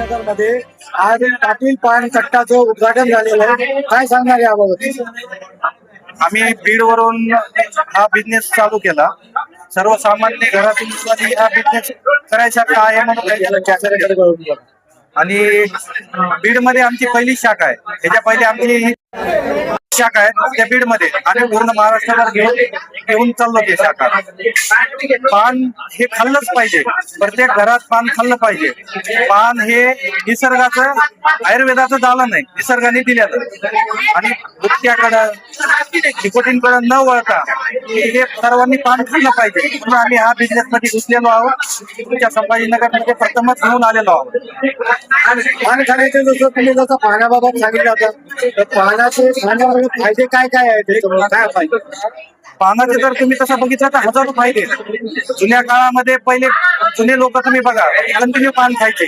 संभाजीनगर मध्ये आज पाटील पान कट्टाचं उद्घाटन झालेलं आहे. काय सांगणार याबाबत? आम्ही बीडवरून हा बिझनेस चालू केला. सर्वसामान्य घरातील लोकांनी हा बिझनेस करायचा आहे म्हणून. आणि बीडमध्ये आमची पहिली शाखा आहे. त्याच्या पहिले आमची शाखा आहे त्या बीडमध्ये आणि पूर्ण महाराष्ट्राला घेऊन चाललो ते शाखा. पान हे खाल्लंच पाहिजे, प्रत्येक घरात पान खाल्लं पाहिजे. पान हे निसर्गाचं, आयुर्वेदाचं झालं नाही, निसर्गाने दिलेलं. आणि गुटख्याकडं निकोटीनकडं न वळता हे सर्वांनी पान खाल्लं पाहिजे म्हणून आम्ही हा बिझनेस मध्ये घुसलेलो आहोत. तुमच्या संभाजीनगर मध्ये प्रथमच घेऊन आलेलो आहोत. पान खाण्याचे जसं तुम्ही जसं पाण्याबाबत सांगितलं होतं, तर पानाचे खाण्यावर फायदे काय काय आहेत त्याच्यामुळे काय फायदे? पानाचे जर तुम्ही तसं बघितलं तर हजारो फायदे. जुन्या काळामध्ये पहिले जुने लोक तुम्ही बघा कंटिन्यू पान खायचे.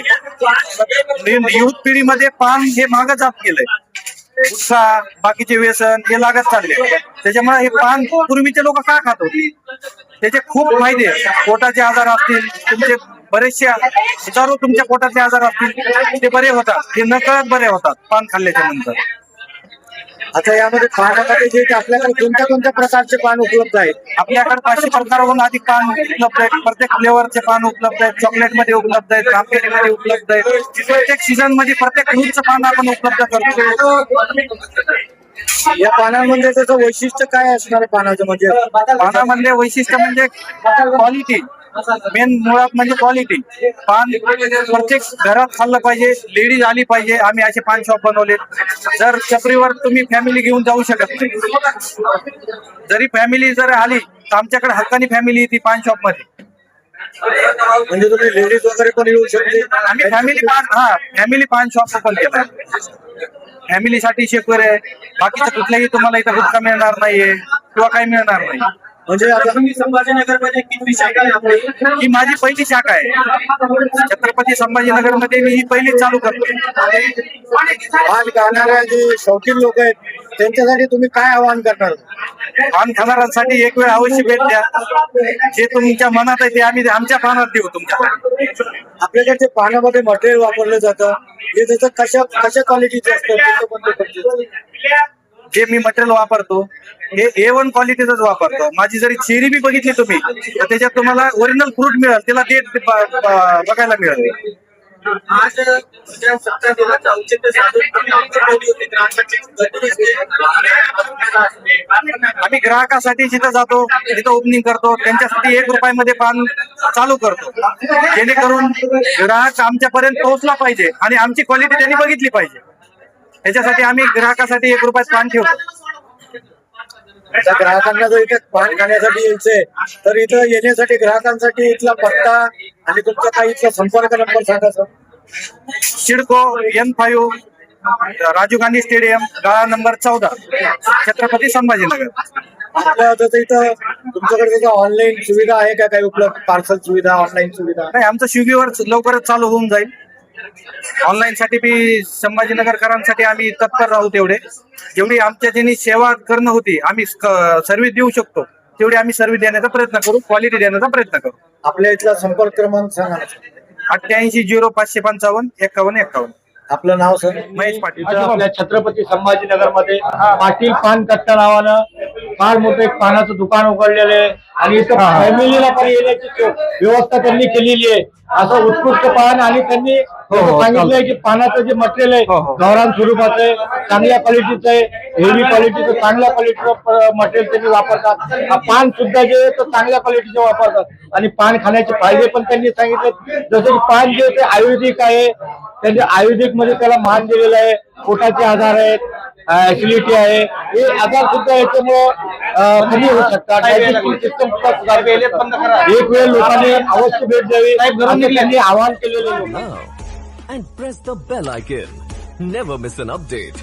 युथ पिढीमध्ये पान हे मागं जात गेलंय. गुटखा बाकीचे व्यसन हे लागत चालले. त्याच्यामुळे हे पान पूर्वीचे लोक का खात होते? त्याचे खूप फायदे. पोटाचे आजार असतील तुमचे, बरेचसे हजारो तुमच्या पोटाचे आजार असतील ते बरे होतात, ते नकळत बरे होतात पान खाल्ल्याच्या नंतर. आता यामध्ये पानामध्ये जे आपल्याकडे कोणत्या कोणत्या प्रकारचे पान उपलब्ध आहेत? आपल्याकडे 500 प्रकारहून अधिक पान उपलब्ध आहेत. प्रत्येक फ्लेवरचे पान उपलब्ध आहेत. चॉकलेट मध्ये उपलब्ध आहेत, रामपेरी मध्ये उपलब्ध आहेत. प्रत्येक सीझन मध्ये प्रत्येक फ्रूटचं पान आपण उपलब्ध करतो. या पानामध्ये त्याचं वैशिष्ट्य काय असणार आहे? पानाचं म्हणजे पानामधले वैशिष्ट्य म्हणजे क्वालिटी. मेन मुळात म्हणजे क्वालिटी. पान प्रत्येक घरात खाल्लं पाहिजे, लेडीज आली पाहिजे. आम्ही असे पान शॉप बनवले. जर चपरीवर तुम्ही फॅमिली घेऊन जाऊ शकत नाही. जरी फॅमिली जर आली तर आमच्याकडे हक्कानी फॅमिली येते पान शॉप मध्ये. म्हणजे तुम्ही लेडीज वगैरे पण येऊ शकते? आम्ही फॅमिली पान शॉप ओपन केला. फॅमिलीसाठी शेकवर आहे. बाकीचं कुठल्याही तुम्हाला इथं गुटखा मिळणार नाहीये किंवा काही मिळणार नाही. म्हणजे आता संभाजीनगर मध्ये किती शाखा आहे? ही माझी पहिली शाखा आहे. छत्रपती संभाजीनगर मध्ये मी ही पहिली चालू करतोय. पान खाणाऱ्या जे शौकीन लोक आहेत त्यांच्यासाठी तुम्ही काय आवाहन करणार? पान खाणाऱ्यांसाठी एक वेळ अवश्य भेट द्या. जे तुमच्या मनात आहे ते आम्ही आमच्या पानात देऊ तुमच्या. आपल्याकडे पानामध्ये मटेरियल वापरलं जातं, हे त्याचं कशा क्वालिटीचं असतं? जे मी मटेरियल वापरतो हे A1 क्वालिटीच वापरतो. माझी जरी चेरी बी बघितली तुम्ही तर त्याच्यात तुम्हाला ओरिजिनल फ्रूट मिळेल, त्याला डेट बघायला मिळेल. आम्ही ग्राहकासाठी जिथं जातो तिथं ओपनिंग करतो, त्यांच्यासाठी 1 रुपयामध्ये पान चालू करतो, जेणेकरून ग्राहक आमच्यापर्यंत पोहोचला पाहिजे आणि आमची क्वालिटी त्यांनी बघितली पाहिजे. त्याच्यासाठी आम्ही ग्राहकासाठी 1 रुपयात पान ठेवतो. ग्राहकांना जर इथे पान खाण्यासाठी यायचंय तर इथं येण्यासाठी ग्राहकांसाठी इथला पत्ता आणि तुमचा काही इथला संपर्क नंबर सांगा sir. CIDCO N5 Rajiv Gandhi stadium, गाळा नंबर 14, छत्रपती संभाजीनगर. आपल्या इथं तुमच्याकडे त्याचा ऑनलाईन सुविधा आहे का? काही उपलब्ध पार्सल सुविधा, ऑनलाईन सुविधा? नाही, आमचं स्विगीवर लवकरच चालू होऊन जाईल. ऑनलाईन साठी बी संभाजीनगरकरांसाठी आम्ही तत्पर राहू. जेवढी आमच्या ज्यांनी सेवा करणं होती, आम्ही सर्व्हिस देऊ शकतो तेवढी आम्ही सर्व्हिस देण्याचा प्रयत्न करू, क्वालिटी देण्याचा प्रयत्न करू. आपल्या इथला संपर्क क्रमांक सांगा. 88 0555 51 51. आपलं नाव सर? महेश पाटील. आपल्या छत्रपती संभाजीनगर मध्ये पाटील पान कट्टा नावानं फार मोठं एक पानाचं दुकान उघडलेलं आहे आणि इथं फॅमिलीला पण येण्याची व्यवस्था त्यांनी केलेली आहे. असं उत्कृष्ट पान आणि त्यांनी सांगितलंय की पानाचं जे मटेरियल आहे गावरान स्वरूपाचं आहे, चांगल्या क्वालिटीचं आहे, हेवी क्वालिटीचं, चांगल्या क्वालिटीचं मटेरियल त्यांनी वापरतात. पान सुद्धा जे आहे ते चांगल्या क्वालिटीचे वापरतात आणि पान खाण्याचे फायदे पण त्यांनी सांगितले. जसं की पान जे ते आयुर्वेदिक आहे, त्यांच्या आयुर्वेदिक मध्ये त्याला मान दिलेलं आहे. पोटाचे आजार आहेत, ऍसिडिटी आहे, हे आजार सुद्धा याच्यामुळे कमी होऊ शकतात. डायजेस्टिव्ह सिस्टम सुद्धा सुधारते. एक वेळ लोकांनी अवश्य भेट द्यावी असं त्यांनी आवाहन केलेलं आहे. And press the bell icon. Never miss an update.